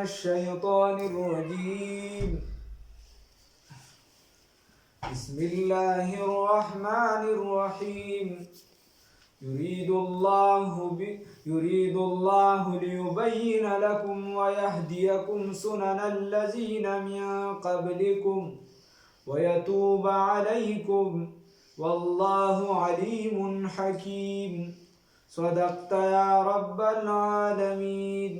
الشيطان الرجيم. بسم الله الرحمن الرحيم. يريد الله ليبين لكم ويهديكم سنن الذين من قبلكم ويتوب عليكم والله عليم حكيم. صدقت يا رب العالمين.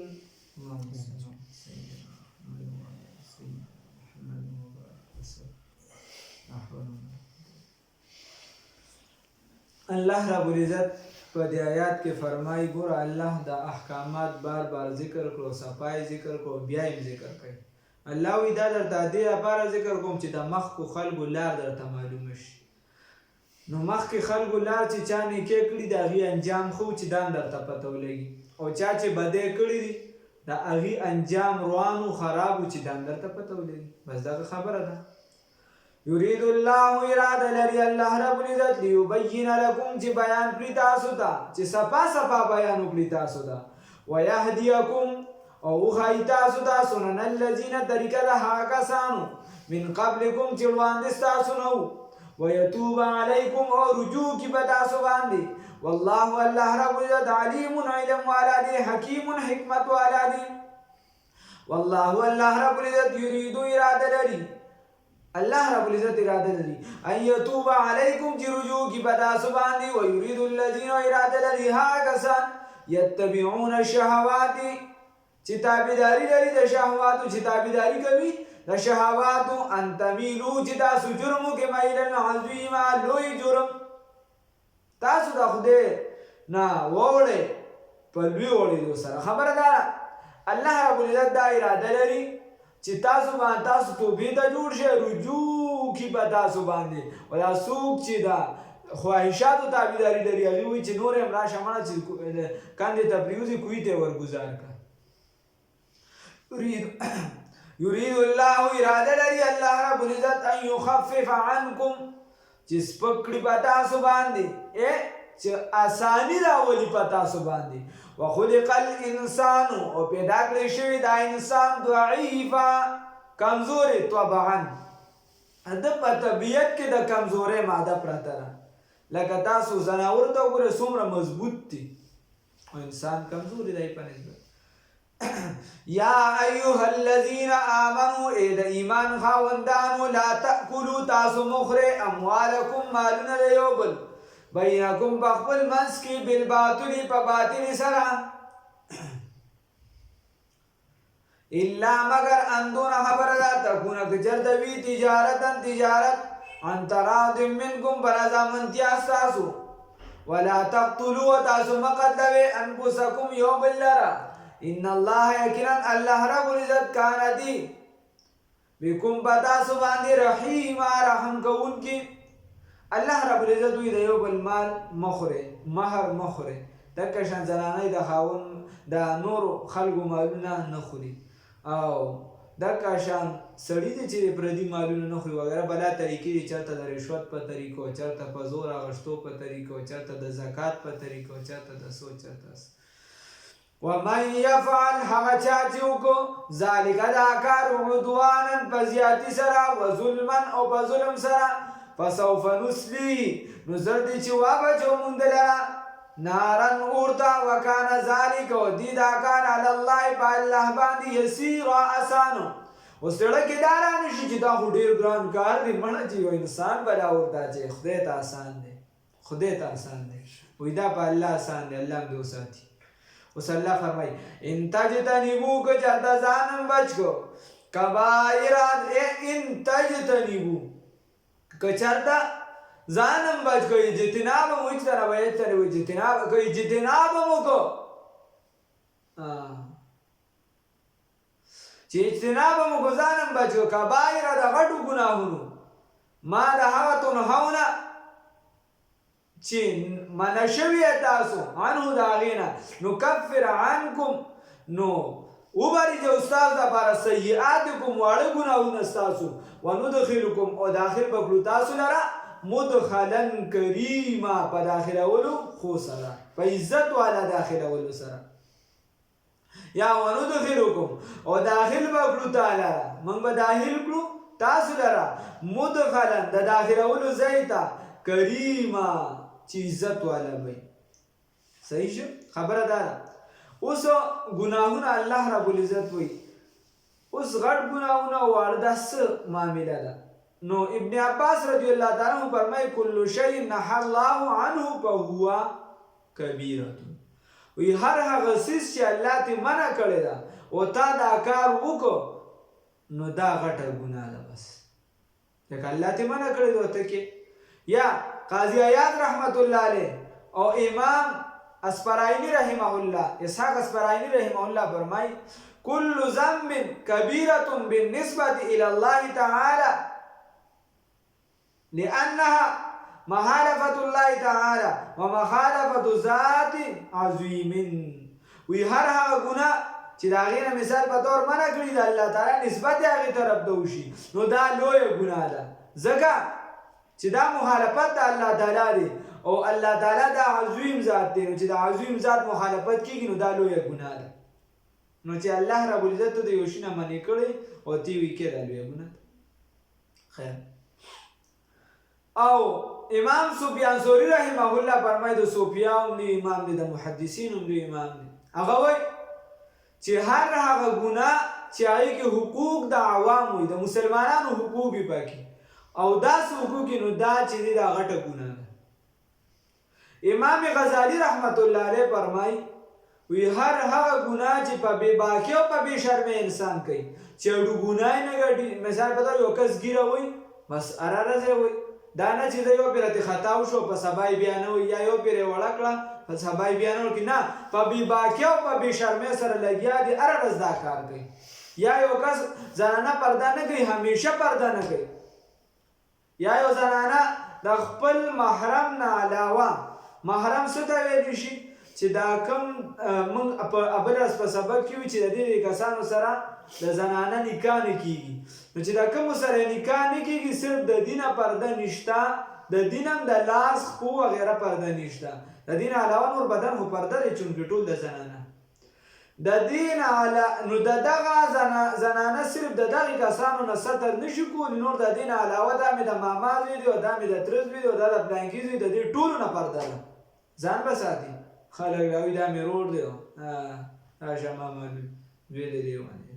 الله رب العزت په دې آیات کې فرمایي ګوره الله د احکامات بار بار ذکر کړو، صفای ذکر کړو، بیا یې ذکر کوي. الله وی دا درته دې لپاره ذکر کوم چې د مخکو خلکو لار درته معلومه شي. نو مخکې خلکو لار چې چا نیکۍ کړي د هغې انجام خو چې دا هم درته پته ولګي، او چا چې بدۍ کړي دي د هغې انجام روانو خرابو چې دا هم درته پته ولګي. بس دغه خبره ده. یرید الله اراده لري الله رب العزت لیبین لکم چې بیان کړي تاسو ته، چې صفا صفا بیان وکړي تاسو ته، ویهدیکم او وښایي تاسو ته سنن الذین طریقه د هغه کسانو من قبلکم چې وړاندې ستاسو نه وو، ويتوب عليكم او رجوع کی بتاسو باندې. والله الله رب العزت علیم علم والا دی، حکیم حکمت والا دی. والله الله رب العزت یرید اراده لري الله رب العزت اراده لري ان يتوب عليكم چې رجوع کی بتاسو باندې. ويريد الذين اراده لري ها کسان يتبعون الشهوات چې تابعداري لري د شهواتو، چې تابعداري کوي د شهواتو، ان تمیلو چې تاسو جرمو کې میلن عظیما لوی جرم تاسو د خدای نه ووړئ په لوی وړېدو سره. خبره ده الله رب العزت دا اراده لري چې تاسو باندې تاسو توبې ته جوړ شئ، رجوع کې به تاسو باندې. او دا څوک چې دا خواهشاتو تابعداري لري هغې وایي چې نور هم راشه مړه چې کندې ته پرېوځي کوهي ته یې ورګزار کړه. یرید الله اراده لري الله رب العزت ان یخفف عنکم چې سپک کړي په تاسو باندې، چې اساني راولي په تاسو باندې. وخلق الانسان او پیدا کړی شوی دا انسان ضعیفا کمزوري، طبعا د په طبیعت کې د کمزورۍ ماده پرته ده. لکه تاسو ځناور ته وګورئ څومره مضبوط دي، او انسان کمزوري دی په نسبت. یا ایها الذین آمنوا ای د ایمان خاوندانو لا تأکلوا تاسو مخره اموالکم مالونه د یو بل بینکم په خپل منځ کې بالباطل په باطل سره الا مگر اندونه خبره ده تکونه که چېرته وي تجارت عن تراض منکم په رضامندیا ستاسو. ولا تقتلوا تاسو مه قتلوئ انفسکم یو بل لره ان الله یقینا الله رب العزت کان دی بكم پتاسو باندې رحیما رحم کوونکی. الله رب العزت وی د یو بل مال مخوره، مهر مخوره، دکه شان زنانه د خاون د نورو خلکو مالونه نه خوري، او دکه شان سړي دی چې پردي مالونه نه خوري وغیره بلا طریقې دي، چېرته د رشوت په طریقو، چېرته په زور اخیستو په طریقو، چېرته د زکات په طریقو، چېرته د څو چېرته. ومن يفعل هغه چا چې وکړو ذلک دا کار عدوانا په زیاتي سره وظلما او په ظلم سره فسوف نصلیه نو زر دی چې وابچو موږ لره نارن اورته وکانه ذلک او دې دا کار علی الله په الله باندې یسیرا اسانو. اوس زړه کې دا رانشي چې دا خو ډېر ګران کار دی، مړه چې یو انسان به راورته چې خدای ته آسان دی، خدای ته آسان دی، وایي دا په الله آسان دی، الله هم دې وساتي. اوس الله فرمایي ان تجتنبوا که چېرته ځانم بچ کو کبایرات ان تجتنبوا که چېرته ځانم بچ کو اجتناب هم وایي چې سره به یې سره وایي اجتناب که اجتناب هم وکړو چې اجتناب هم وکړو ځانم بچ کو کبایره د غټو ګناهونو ما د هغه تنهونه چې منع شوي تاسو عنه د هغې نه نکفر عنکم نو وبرېږه استاسو دپاره سیئاتکم واړه ګناهونه ستاسو وندخلکم او داخل به کړو تاسو لره مدخلا کریما په داخلولو خو سره په عزت والا داخلولو سره یا وندخلکم او داخل به کړو تعالی موږ به داخل کړو تاسو لره مدخلا د داخلولو ځای ته کریما چې عزت والا وي. صحیح شو خبره ده. اوس ګناهونه الله رب العزت وي. اوس غټ ګناهونه واړه د څه معامله ده؟ نو ابن عباس رضی الله تعالی عنہ فرمایي کل شیء نهى الله عنه فهو کبیره. وی هر هغه څیز چې الله ته منع کړی ده او تا دا کار وکړو نو دا غټه ګناه ده. بس ځکه الله ته منع کړی ده ته کې. یا قاضی عیاض رحمت الله علیه او امام اسپراینی رحمه الله اسحاق اسپراینی رحمه الله فرمایي كل ذنب كبيرة بالنسبة إلى الله تعالى لأنها مخالفة الله تعالى ومخالفة ذات عظيم. وی هر هغه ګناه چې د هغې نه مثال په طور منع کړي د الله تعالی نسبت یې هغې طرف ته وشي نو دا لویه ګناه ده. ځکه چې دا مخالفت د الله تعالی دی او الله تعالی دا عظیم ذات دی. نو چې د عظیم ذات مخالفت کېږي نو دا لویه ګناه ده. نو چې الله رب العزت د یو شي نه منع کړی او تی وی کې دا لویه ګناه ده. خیر. او امام سفیان ثوری رحمه الله فرمایي د صوفیاو دی امام دی د محدثینو دی امام دی. هغه وایي چې هر هغه ګناه چې هغې کې حقوق د عوام وي د مسلمانانو حقوق وي پکې او داسې حقوق نو دا چې دی دا غټه ګناه ده. امام غزالی رحمت الله علیه فرمایي وی هر هغه ګناه چې په بې باکۍ او په بې شرمۍ انسان کوي چې اړو ګناه نه ګټي. مثال په طور یو کس ګیره وایي بس ارارځی وایي دا نه چې د یو پیرته خطا وشو په سبا یې بیا نه وایي یا یو پیر یې وړه کړه په سبا یې بیا نه وکړي. نه په بې باکۍ او په بې شرمۍ سره لګیا دي هره ورځ دا کار کوي. یا یو کس زنانه پرده نه کوي همیشه پرده نه کوي. یا یو زنانه د خپل محرم نه علاوه محرم څه ته ویلی شي چې دا کوم موږ په بل ورځ په سبق کې وي چې د دې کسانو سره د زنانه نکاح نه کېږي نو چې دا کومو سره نکاح نه کېږي صرف د دینه پرده نشته د دین هم د لاس خو وغیره پرده نشته د دین علاوه نور بدن خو پرده دی چونکې ټول د زنانه د دین نو د دغه زنانه صرف د دغې کسانو نه ستر نشي کولی نور د دین علاوه دا مې د ماما زوی دی او دا مې د تره زوی دی او دا د پلانکي زوی د دې ټولو نه پرده ده ځان به ساتي خلک راوي دا مې رور دی دا شماما زوی د دې باندې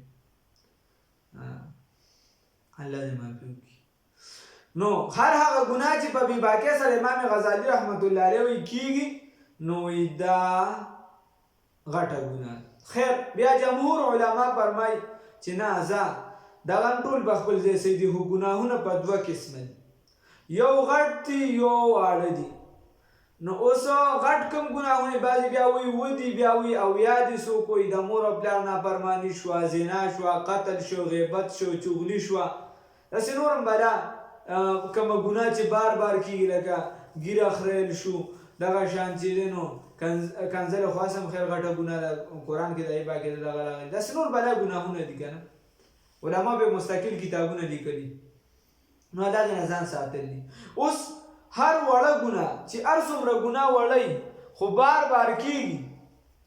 الله دې معافي وکړي. نو هر هغه ګناه چې په بې باکۍ سره امام غزالي رحمت الله علیه وایي کېږي نو دا غټه ګناه. خیر بیا جمهور علما فرمایي چې نه زه دغه ټول به خپل ځای صحیح دي خو ګناهونه په دوه قسمه دي یو غټ دي یو واړه دي. نو اوس غټ کوم ګناهونه بعضې بیا وایي اووه دي بیا وایي اویا دي څوک وایي د مور او پلار نافرماني شوه زنا شوه قتل شو غیبت شو چغلي شوه داسې نور هم بلا کومه ګناه چې بار بار کېږي لکه ګیره خریل شو دغه شان چې دی نو کنځل خو هم خیر غټه ګناه ده قرآن کې د ای پاک کې دغه راغلي داسې نور بلا ګناهونه دي که نه علما به مستقل کتابونه لیکلي نو دا د نه ځان ساتل دي. اوس هر وړه ګناه چې هر څومره ګناه وړی خو بار بار کېږي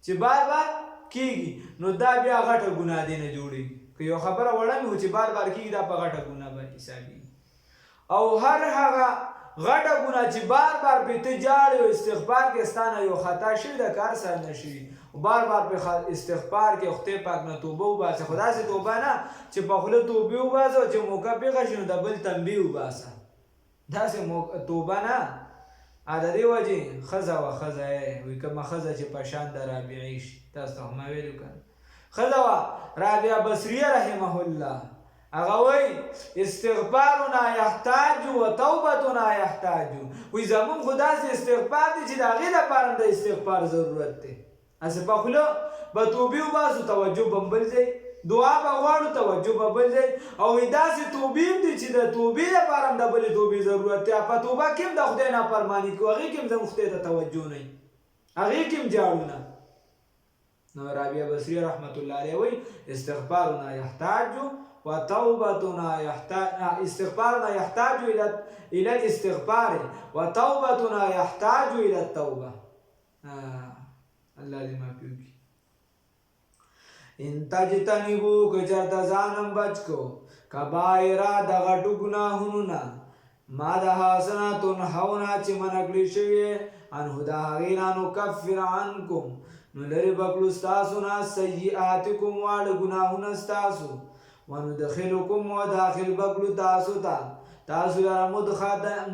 چې بار بار کېږي نو دا بیا غټه ګناه دی نه جوړېږي که یو خبره وړه مې چې بار بار کېږي دا په غټه ګناه باندې حسابېږي. او هر هغه غټه ګناه چې بار بار پې ته جاړې او استغفار کې ستا نه یو خطا شوي د کار سره نه شوي بار بار پې استغفار کې خدای پاک نه توبه وباسه خو داسې توبه نه چې په خوله توبې وباسه او چې موقع پېښه شي نو د بل تنبیه وباسه داسې توبه نه د دې وجې ښځه وه ښځه یې وایي کومه ښځه چې په شان د رابعې شي تاسو ته خو ما ویلو که نه ښځه وه رابعه بصریه رحمه الله هغه وایي استغفارنا یحتاج و توبتنا یحتاج وایي زمونږ خو داسې استغفار دی چې د هغې دپاره هم د استغفار ضرورت دی هسې په خوله به توبې وباسو توجه به هم بل ځای دعا به غواړو توجه به بل ځای او داسې توبې هم دي چې د توبې لپاره هم د بلې توبې ضرورت دی په توبه کې هم د خدای نافرماني کوو هغې کې هم زموږ خدای ته توجه نه وي هغې کې هم جاړو نه. نو رابعه بصریه رحمت الله علیه وایي استغفارنا یحتاج و توبتنا استغفارنا یحتاج الى الاستغفار و توبتنا یحتاج الى التوبه. الله دې معافي وکړي. ان تجتنبو که چرته ځانم بچ کو کبایره د غټو ګناهونو نه ما د حسنات تنهونه چې منع کړي شوي عنه د هغې نه نکفر عنکم نو لرې به کړو ستاسو نه سیئاتکم واړه ګناهونه ستاسو وندخلکم و داخل به کړو تاسو ته تاسو لره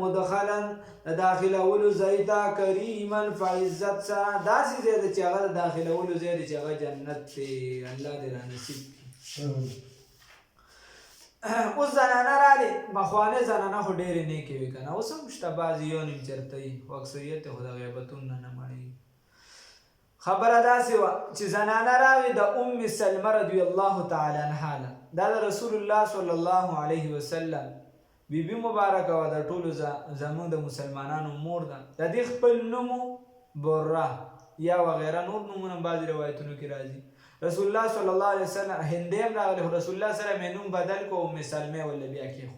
مدخلا د داخلولو ځای ته کریما په عزت سره داسې ځای ده چې هغه د داخلولو ځای دی چې هغه جنت دی الله دې رانصیب کړي اوس زنانه راغلې مخوانۍ زنانه خو ډېرې نیکې وي که نه اوس هم شته بعضې یو نیم چېرته وي خو اکثریت یې خو د غیبتون نه مړېږي خبره داسې وه چې زنانه راوې د ام سلمه رضی الله تعالی عنها نه دا د رسول الله صلی الله علیه وسلم بیبي مبارکه وه د ټولو زموږ د مسلمانانو مور ده د دې خپل نوم بره یا وغیره نور نومونه بعضې روایتونو کې راځي رسول الله صلی الله علیه وسلم هندی هم راغلی خو رسول الله سره مې نوم بدل کو ام سلمې ولا بیا کېښو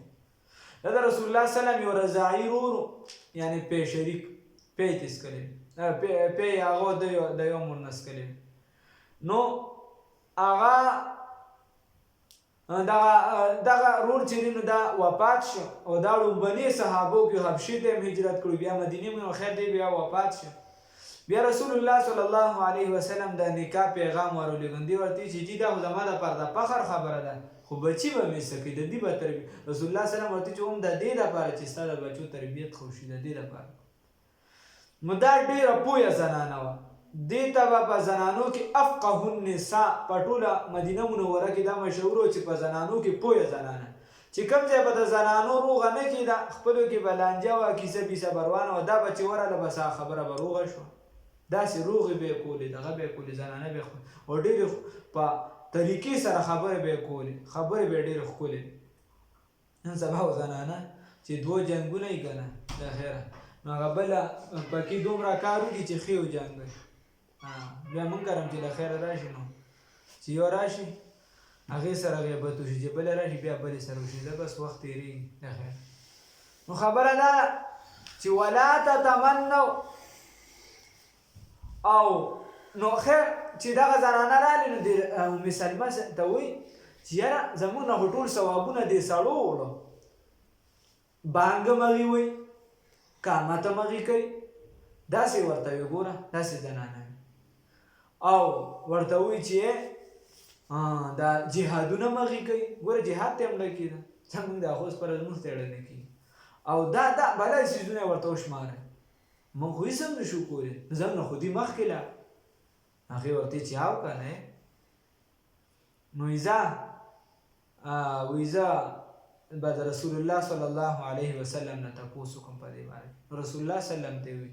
دا د رسول الله سلم یو رضاعي ورور یعنې پی شریک پی یې تسکلی پی هغه د یو مور نه څکلی نو هغه دغه رور چې دی نو دا وفات شو او دا لومبني صحابو کې حبشې ته هم هجرت کړو بیا مدینې مې نو خیر دی بیا وفات شو بیا رسول الله صلی الله علیه وسلم د نکاح پیغام ورولېږه دې ورته چې جی دا خو زما دپاره د فخر خبره ده خو بچي به مې څه کوي د دې به تربیت رسول الله سلم ورته چې هم د دې دپاره چې ستا د بچو تربیت ښه وشي د دې دپاره نو دا ډېره پویه زنانه وه دې ته به په زنانو کې افقه النساء په ټوله مدینه منوره کې دا مشهور و چې په زنانو کې پویه زنانه چې کوم ځای به د زنانو روغه نه کېده خپلو کې به لانجه وه کیسه بیسه بروانه وه دا به چې ورغله بس هغه خبره به روغه شوه داسې روغې به یې کولې دغه به یې کولې زنانه به یې او ډېرې په طریقې سره خبرې به یې کولې خبرې به یې ډېرې ښکلې نن سبا و زنانه چې دوه جنګونه یې که نه د خیره نو هغه بله پکې دومره کار وکړي چې ښې وجنګوي بیا مونږ کرم چې له خیره راشي نو چې یو راشي هغې سره غیبت وشي چې بله راشي بیا بلې سره وشي دا بس وخت تېرېږي د خیر نو خبره دا ده چې ولا تتمنو او نو خیر چې دغه زنانه راغلې نو د ام سلمه ته وایي چې یاره زموږ نه خو ټول ثوابونه دې سړو وړو بانګه مغې وایي قامته مغې کوي داسې ورته وي ګوره داسې زنانه وي او ورته وایي چې دا جهادونه مغې کوي ګوره جهاد ته هم نه کېده زموږ د هغوی سپاره زموږ ته اړه نه کېږي او دا بله څیزونه یې ورته وشماره موږ خو هېڅ هم نه شو کولی زموږ نه خو دې مخکې له هغې ورته چې او که نه نو ویزه به د رسول الله صلی الله علیه وسلم نه تپوس وکړم په دې باره کې رسول الله سلم ته وي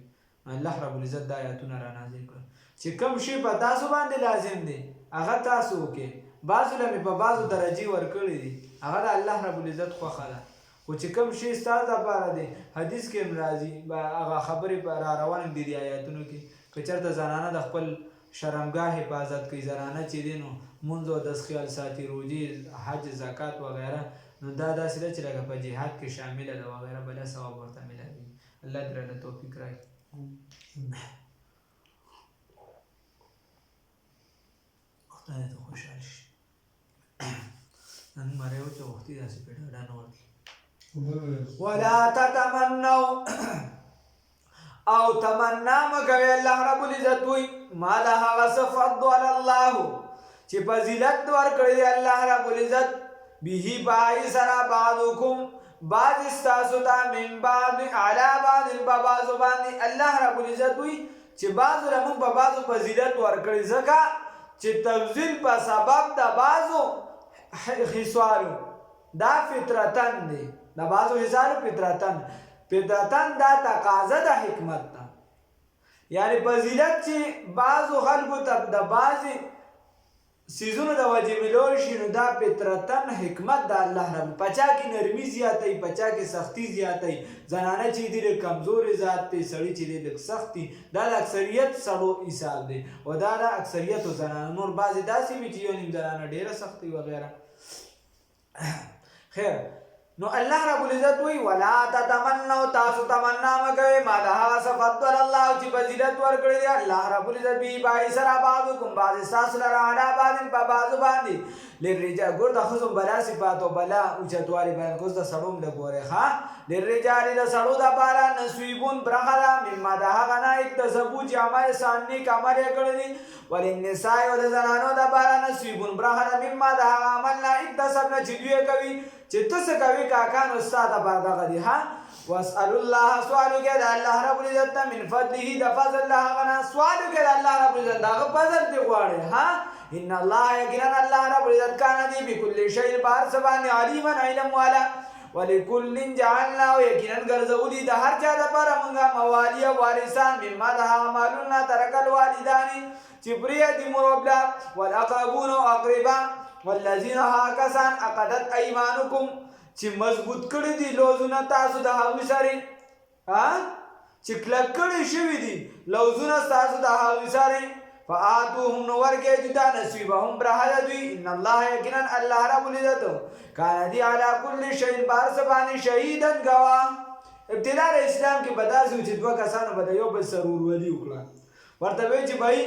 الله رب العزت دا آیاتونه را نازل کړل چې کوم شی په تاسو باندې لازم دی هغه تاسو وکړئ بعضو له مې په بعضو درجې ورکړي دي هغه د الله رب العزت خوښه ده خو چې کوم شی ستاسو دپاره دی حدیث کې هم راځي هغه خبرې را روانې دي دې آیاتونو کې که چېرته زنانه د خپل شرمګاه حفاظت کوي زنانه چې دی نو مونځ او دس خیال ساتي روجې حج زکات وغیره نو دا داسې ده چې لکه په جهاد کې شامله ده وغیره بله ثواب ورته میلاوي الله دې راله توفیق راکړي خدای ته خوشحال شي نن مری و چې وختي داسې په ډاډه نه ورکړي ولا تتمنوا او تمنا مکوي الله رب العزت وي ما ده هغه څه فضل الله چې فضیلت ورکړی دی الله رب العزت به بای سره بعضکم بعض استاسو ته من بعض علی بعض په بعضو باندې الله رب العزت وي چې بعضو له موږ په بعضو فضیلت ورکړی ځکه چې تفضیل په سبب د بعضو خصالو دا فطرتن دی د بعضو خصالو فطرتن دا تقاضا د حکمت ده یعنی فضیلت چې بعضو خلکو ته د بعضې سیزونو د وجې ملول شي نو دا فطرتن حکمت د الله رب په چا کې نرمي زیاتوي په چا کې سختي زیاتوي زنانه چې دي لږ کمزورې ذات دی سړي چې دی لږ سخت دي دا د اکثریت سړو حساب دی او دا د اکثریتو زنانه نور بعضې داسې وي چې یو نیم زنانه ډېره سخت وي وغیره خیر نو الله رب العزت وی ولا تتمنوا تاسو تمنا مکوئ ما د هغه څه فضل الله چې فضیلت ورکړي دی الله رب العزت بی بای سره بعضکم بعض تاسو لره علی بعض په بعضو باندې للرجال ګور د خزم بلا صفاتو بلا اوچتوالی بیان کوز د سړوم د ګوره ښا للرجال د سړو د بارا نصیبون برخلا مما د هغه نه اکتسبو چې عمل ساننی کمر کړی دي وللنساء او د زنانو د بارا نصیبون برخلا مما د هغه عمل نه اکتسبنا چې دوی کوي چې تاسو کوي کاکان استاد باندې غدي ها واسال الله سوال کې د الله رب العزت من فضله د فضل الله غنا سوال کې د الله رب العزت دا فضل دی غواړي ها ان الله یقینا الله رب العزت کان دی بكل شيء بار سبحانه عليما علم والا ولكل جعلنا یقینا ګرځولي د هر چا لپاره موږ موالی او وارثان مما د اعمالنا ترک الوالدان چې پرې دي مربلا والاقربون او اقربا والذین هاکسان عقدت ایمانکم چې مضبوط کړي دي لوزونه تاسو د هغوی سره چې کلک کړي شوي دي لوزونه تاسو د هغوی سره فآتوهم نو ورکړئ دوی ته نصیبهم برخه دوی ان الله یقینا الله رب العزت کان دی علی کل شیء بار څه باندې شهیدا ګواه ابتدا د اسلام کې بداسو چې دوه کسانو به یو بل سره ورولي وکړه ورته وایي چې بھائی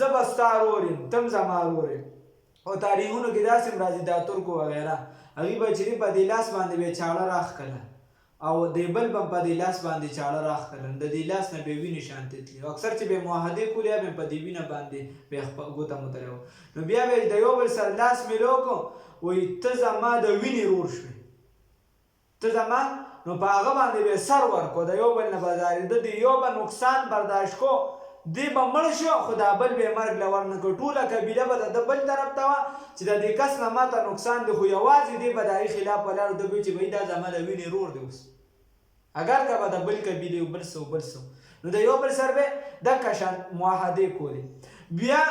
زه به ستا ورور یم تم زما ورور یې او تاریخونو کې داسې راځي دا ترکو وغیره هغوی به چې په دې لاس باندې به چاړه راښکله او د بل به په دې لاس باندې چاړه راښکله د دې لاس نه به وینې شانتې تلي او اکثر چې به معاهدې کولې یا به په دې وینه باندې به ګوته متلی وو نو بیا به د یو بل سره لاس میلو کړو وایي ته زما د وینې رور شوې ته زما نو په هغه باندې به سر ورکړو د یو بل نه به ځارېده د یو به نقصان برداشت کو دی به مړ شو خو دا بل به مرګ له ورنکړو ټوله قبیله به د بل طرف ته وه چې د دې کس نه ماته نقصان دی خو یوازې دی به د هغې خلاف ولاړو ده به چې بهی دا زما د وینې رور دی اوس اگر که به د بل قبیلې بل څه بل څه نو د یو بل سره به دغه شان معاهدې کولې بیا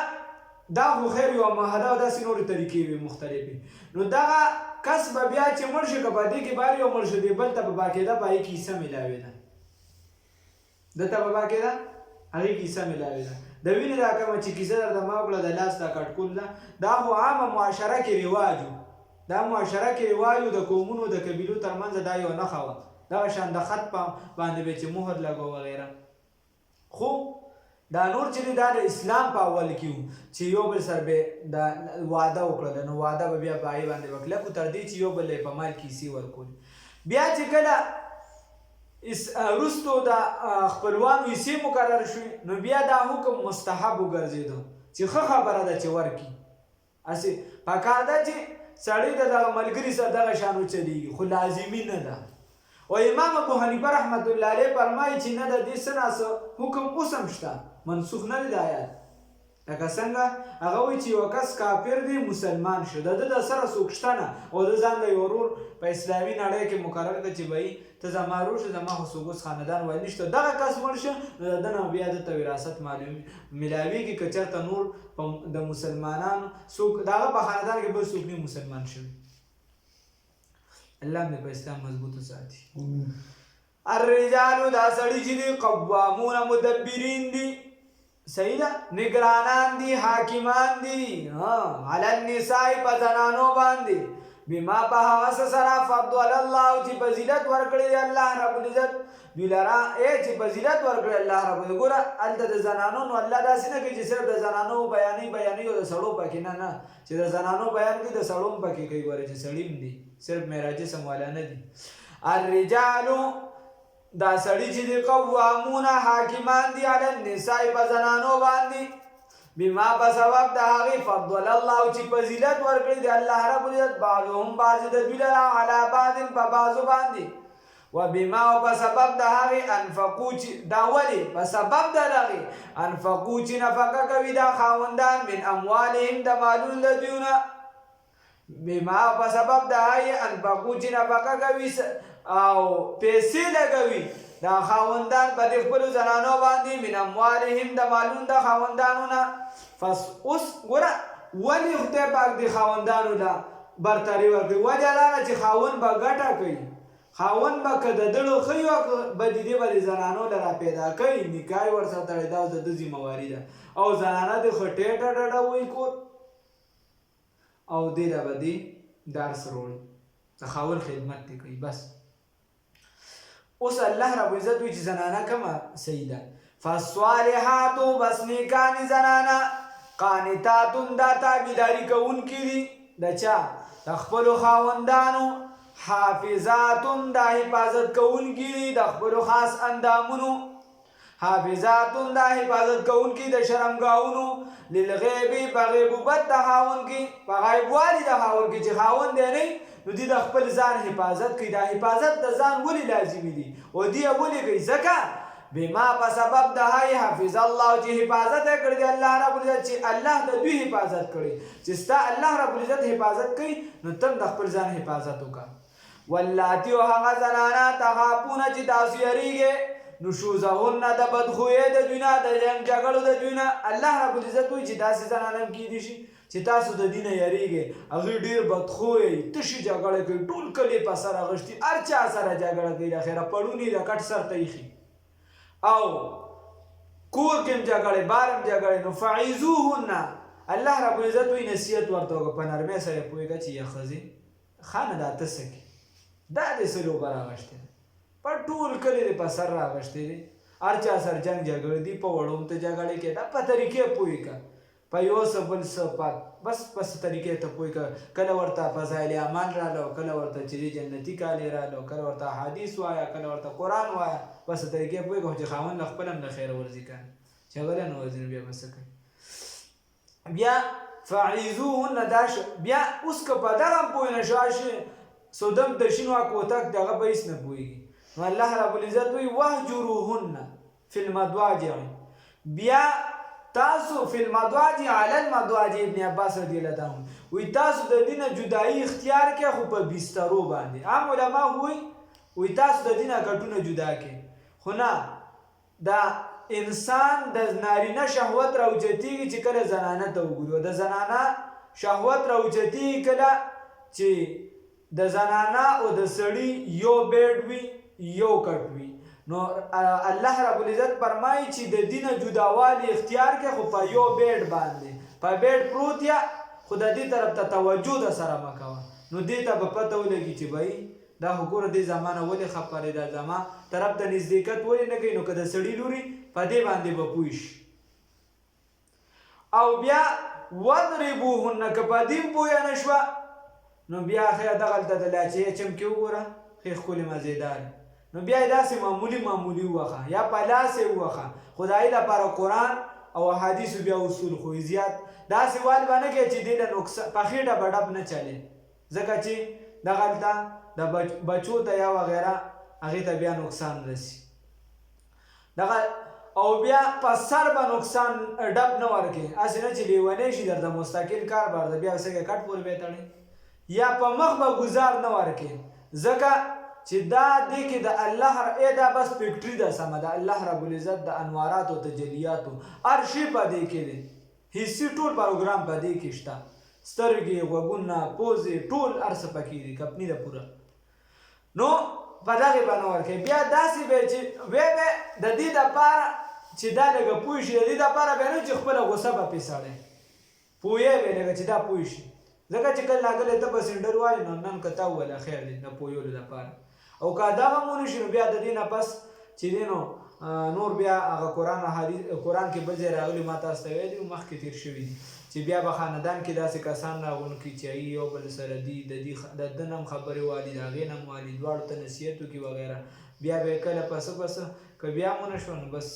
دا خو خیر یوه معاهده او داسې نورې طریقې وي مختلفې نو دغه کس به بیا چې مړ شي که په دې کې بار یو مړ شو دی بل ته به باقاعده په هغې کې حصه میلاوېده ده ته به باقاعده هغې کیسه میلاوې ده د وینې دا کومه چې کیسه درته ما وکړه د لاس دا کټکول ده دا خو عامه معاشره کې رواج و دا معاشره کې رواج و د قومونو د قبیلو ترمنځ دا یو نښه وه دغه شان د خط باندې به چې مهر لګو وغیره خو دا نور چې دا د اسلام په اول کې وو چې یو بل سره به دا واده وکړله نو واده به بیا په هغې باندې وکړله خو تر دې چې یو بل یې په مال کیسې ورکولې بیا چې کله وروستو د خپلوانو حصې مقرر شوې نو بیا دا حکم مستحب وګرځېده چې ښه خبره ده چې ورکړي هسې پکار ده چې سړی د دغه ملګري سره دغه شان وچلېږي خو لازمي نه ده او امام ابو حنیفه رحمت الله علیه فرمایي چې نه د دې څه نه حکم اوس هم شته منسوخ نه دی د آیات لکه څنګه هغه وایي چې یو کس کافر دی مسلمان شو د ده د سره څوک شته نه او د ځان له یو ورور په اسلامي نړۍ کې مقرر کړه چې بهی ته زما ورور شه زما خو څوک اوس خاندان وایي نشته دغه کس مړ شه نو د ده نه بیا دته وراثت میلاویږي که چېرته نور د مسلمانانو څوک د هغه په خاندان کې بل څوک نه مسلمان شوي الله مې په اسلام مضبوط وساتي الرجال دا سړي چې دي قوامون مدبرین دي صحیح ده نگرانان دي حاکمان دي علی النساء په زنانو باندې بما په هغه څه سره فضل الله چې فضیلت ورکړی دی الله رب العزت دوی لره چې فضیلت ورکړی الله رب العزت ګوره هلته د زنانو نو الله داسې نه کوي چې صرف د زنانو بیانوي او د سړو پکې نه چې د زنانو بیان کوي د سړو هم پکې کوي ګوره چې سړي هم دي صرف معراج سموالا نه دي الرجالو دا سړي چې دی قوامون حاکمان دي علی النساء په زنانو باندې بما په سبب د هغې فضل الله چې فضیلت ورکړي دی الله رب العزت بعضهم بعضې د دوی لره علی بعض په بعضو باندې و بما او په سبب د هغې انفقو چې دا ولې په سبب د هغې انفقو چې نفقه کوي دا خاوندان من اموالهم د مالونو د دویونه بما په سبب د هغې انفقو چې نفقه کوي او پیسې لګوي دا خاوندان په دې خپلو زنانو باندې من اموالهم د مالونو د خاوندانو نه اوس ګوره ولې خدای پاک د خاوندانو له برتري ورکوي وجه دا ده چې خاوند به ګټه کوي خاوند به که د دړو ښه وي به د دې به د زنانو له را پیدا کوي نکاح یې ورسره تړی دا د ده ذمهواري ده او زنانه د ښه ټیټه ډډه وایي کور او دې له به دې درس وروړي د خاوند خدمت دې کوي بس. اوس الله رب العزت وایي چې زنانه کومه صحیح ده. فالصالحاتو بس نیکانې زنانه قانتاتون دا تابعداري کوونکي دي د چا؟ د خپلو خاوندانو. حافظاتون دا حفاظت کوونکي دي د خپلو خاص اندامونو. حافظاتون دا حفاظت کوونکي د شرمګاهونو. للغیبې په غیبوبت د خاوند کې، په غیبوالي د خاوند کې چې خاوند دی نه نو دوی د خپل ځان حفاظت کوي. دا حفاظت د ځان ولې لازمي دي او دوی ولې کوي؟ ځکه بما په سبب د هغې حفظ الله چې حفاظت یې کړی دی الله رب العزت، چې الله د دوی حفاظت کړی. چې ستا الله رب العزت حفاظت کوي نو تم د خپل ځان حفاظت وکړه. واللاتی او هغه زنانه تخافونه چې تاسو یریږئ نشوزهن د بدخویۍ د دوی نه، د جنګ جګړو د دوی نه. الله رب العزت وایي چې داسې زنانه هم کیدی شي چې تاسو د دې نه یریږئ، هغې ډېر بدخویۍ تشې جګړه کوي، ټول کلی په سر اغوښتي، هر چا سره جګړه کوي، د اخره پړوني د کټ سر ته ایښي او کور کې هم جګړې بار هم جګړې. نو فعظوهن الله رب العزت وایي نصیحت ورته وکړه، په نرمۍ سره یې پوهېږه چې یا ښځې خانه دا ته څه کوي، دا دې څه لوبه راغوښتې ده، په ټول کلي دې په سر راغوښتې دي، هر چا سره جنګ جګړې دي، په وړو هم ته جګړې کې دا په طریقې پوهېږه، په یو څه بل څه بس په څه طریقې ته پوهېږه. کله ورته فضایل اعمال راغله، کله ورته چې جنتي کالي راغله، کله ورته حدیث وایه، کله ورته قرآن وایه، په څه طریقې پوهېږه چې خاوند له خپل هم د خیر ورزي کوي، چې غلی نه ورځي نو بیا به څه کوي. بیا فعظوهن دا بیا اوس که په دغه هم پوه نه شو سودم دشین وا کوتک دغه به هېڅ نه پوهېږي. نو الله رب العزت وایي وهجروهن فی المضاجع. بیا تاسو فی المضاجع علی المضاجع. ابن عباس رضی الله عنه وایي تاسو د دې نه جدایي اختیار کړئ خو په بسترو باندې. عام علما وایي تاسو د دې نه ګټونه جدا کړئ، خو نه دا انسان د نارینه شهوت راوچتېږي چې کله زنانه ته وګوري، د زنانه شهوت راوچتېږي کله چې د زنانه او د سړي یو بیډ وي یو کټ وي. نو الله رب العزت فرمایي چې د دې نه جداوالی اختیار کړئ خو په یو بیډ باندې، په بیډ پروت یا خو د دې طرف ته توجه د سره مه کوه. نو دې ته به پته ولګي چې بهی دا خو ګوره دې زمانه ولې خپرې دا زما طرف ته نزدېکت ولې نه کوي. نو که د سړي لوري په دې باندې به پوه شي. او بیا وضربوهن که په دې هم پوهه نه شوه نو بیا خیر دغلته د لاچې چمکې وګوره ښې ښکلې مزېدار، نو بیا یې داسې معمولي ووخه یا په لاس یې ووخه. خو د هغې لپاره قرآن او احادیثو بیا اصول خو زیات داسې وال به نه کوې چې دې له په خېټه به ډب نه چلې، ځکه چې دغلته د بچو ته یا وغیره هغې ته بیا نقصان رسي. دغه او بیا په سر به نقصان ډب نه ورکړې، هسې نه چې لیونی شي درته مستقل کار به درته بیا څنګه کټ پورې به یې تړې، یا په مخ به ګزار نه ورکړې، ځکه چې دا دې کې د الله دا بس فیکټري ده سمه ده. الله رب العزت د انواراتو تجلیاتو هر شي په دې کې دی، حسي ټول پروګرام په دې کې شته، سترګې غوږونه پوزې ټول هر څه پکې دي کمپني ده پوره. نو په دغې به نه ورکوي. بیا داسې به چې وی د دې دپاره چې دا لږه پوه شي، د دې دپاره به نه چې خپله غوسه به پرې سړی پوهې به لږه چې دا پوه شي، ځکه چې کله ناکله ته به سینډر وایې نو نن که تا وویله خیر دی د پوهېدلو دپاره. او که دغه هم ونه شي نو بیا د دې نه پس چې دی نو نور بیا هغه قرآن کې بل ځای راغلي ما تاسو ته ویلي وو مخکې تېر شوي دي چې بیا به خاندان کې داسې کسان راغونډ کړي چې هغوی یو بل سره دي د ده نه هم خبرې والي د هغې نه هم والي دواړو ته نصیحت وکړي وغیره. بیا به یې کله پسه که بیا هم ونه شوه نو بس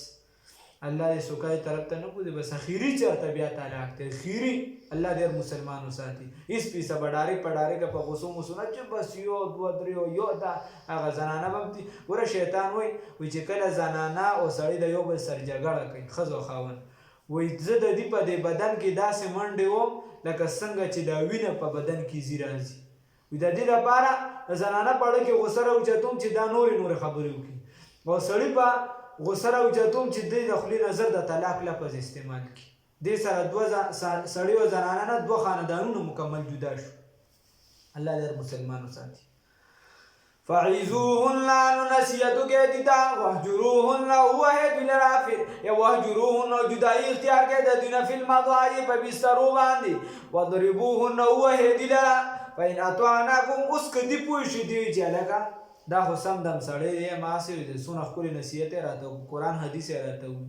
الله دې سوکای طرف ته نه بوځي، بس اخیري چېرته بیا طلاق دی. اخیري الله ډېر مسلمان وساتي. هېڅ پیسه به ډارې په ډارې که په غوسو موسو نه چې بس یو دوه درې یو دا هغه زنانه به هم ګوره شیطان وایي چې کله زنانه او سړی د یو بل سره جګړه کوي ښځه او خاوند وایي زه د دې په دې بدن کې داسې منډې وم لکه څنګه چې دا وینه په بدن کې ځي راځي. وایي د دې لپاره د زنانه په اړه کې غوسه راوچتوم چې دا نورې خبرې وکړي، او سړي په غوسه راوچتوم چې دی د خولې نه زر د طلاق لفظ استعمال کړي. دې سره دوه سړي او زنانه نه دوه خاندانونه مکمل جدا شو. الله ډېر مسلمان وساتي. فعظوهن نو نصیحت وکړئ دې ته، واهجروهن ووهئ دوی لره یا واهجروهن جدایي اختیار کړئ د دوی نه فی المضاجع په بسترو باندې، واضربوهن ووهئ دوی لره فإن أطعناكم اوس که دې پوه شي دی چې هلکه دا خو سم دم سړی دی ما هسې وي څونه ښکلې نصیحت یې راته قرآن حدیث یې راته وي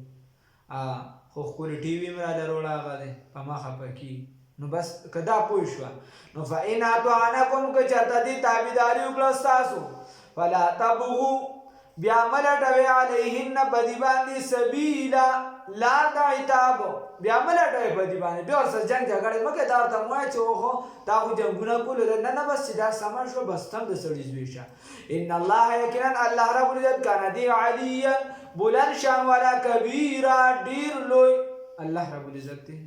خو ښکلې ټي وي مې راله روړه هغه دی په ما خفه کېږي نو بس که دا پوه شوه نو فإن أطعناکم که چېرته دې تابعداري وکړه ستاسو فلا تبغوا بیا مه لټوئ علیهن په دې باندې سبیلا لار د عتاب بیا مه لټوئ په دې باندې بیا ورسره جنګ جګړې مه کوئ دا ورته مه وایه چې اوهو تا خو جنګونه کولو ده نه بس چې دا سمه شوه بس تم د سړي زوی شه ان الله یقینا الله رب العزت کان دی علیا بلند شان والا کبیره ډېر لوی الله رب العزت دی